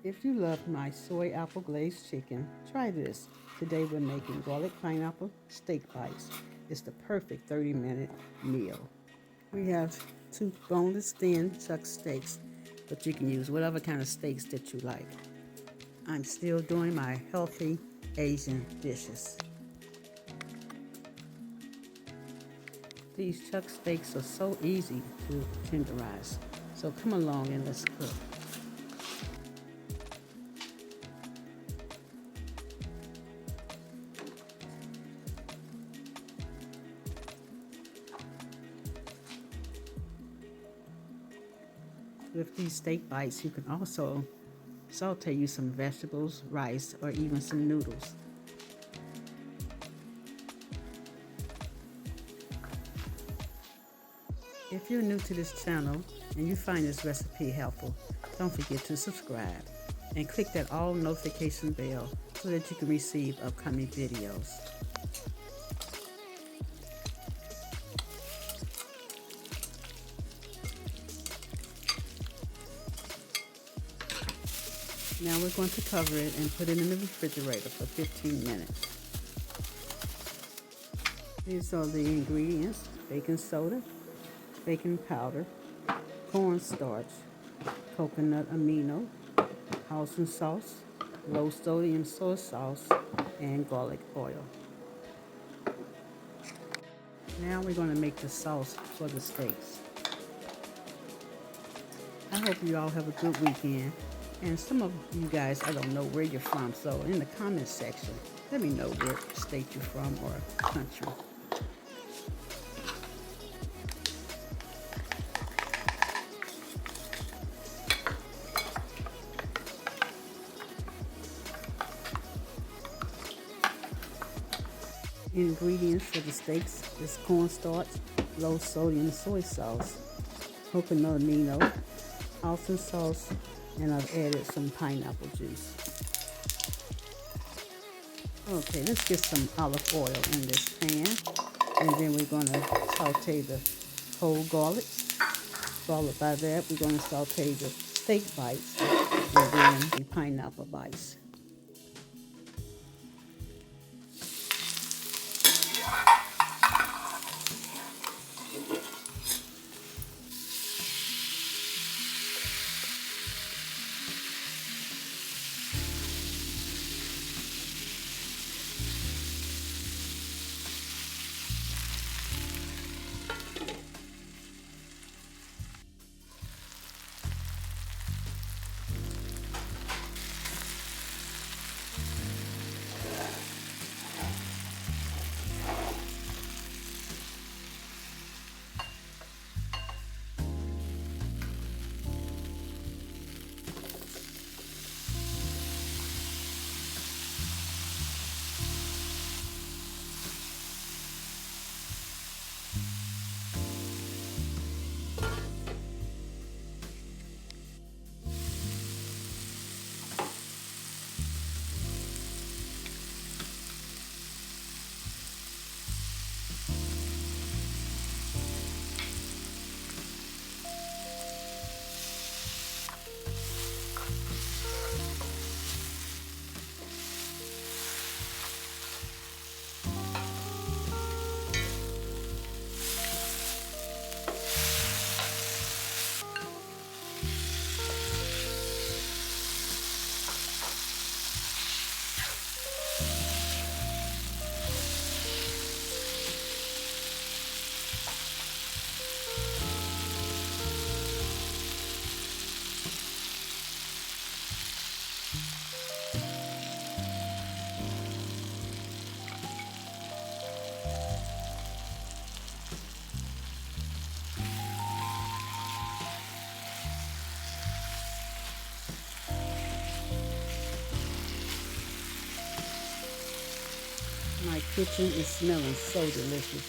If you love my soy apple glazed chicken, try this. Today we're making garlic pineapple steak bites. It's the perfect 30-minute meal. We have 2 boneless thin chuck steaks, but you can use whatever kind of steaks that you like. I'm still doing my healthy Asian dishes. These chuck steaks are so easy to tenderize, so come along and let's cook. With these steak bites, you can also saute you some vegetables, rice, or even some noodles. If you're new to this channel and you find this recipe helpful, don't forget to subscribe and click that all notification bell so that you can receive upcoming videos. Now we're going to cover it and put it in the refrigerator for 15 minutes. These are the ingredients: baking soda, baking powder, cornstarch, coconut amino, Alston sauce, low sodium soy sauce, and garlic oil. Now we're going to make the sauce for the steaks. I hope you all have a good weekend. And some of you guys, I don't know where you're from, so in the comments section, let me know where state you're from or country. Ingredients for the steaks is cornstarch, low sodium soy sauce, coconut amino, Alston sauce, and I've added some pineapple juice. Okay, let's get some olive oil in this pan, and then we're going to saute the whole garlic. Followed by that, we're going to saute the steak bites and then the pineapple bites. My kitchen is smelling so delicious.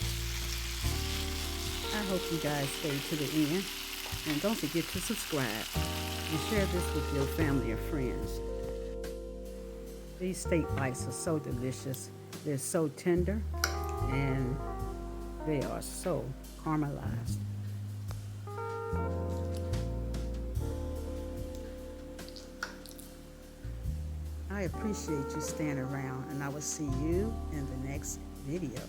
I hope you guys stay to the end. And don't forget to subscribe and share this with your family or friends. These steak bites are so delicious. They're so tender and they are so caramelized. I appreciate you staying around, and I will see you in the next video.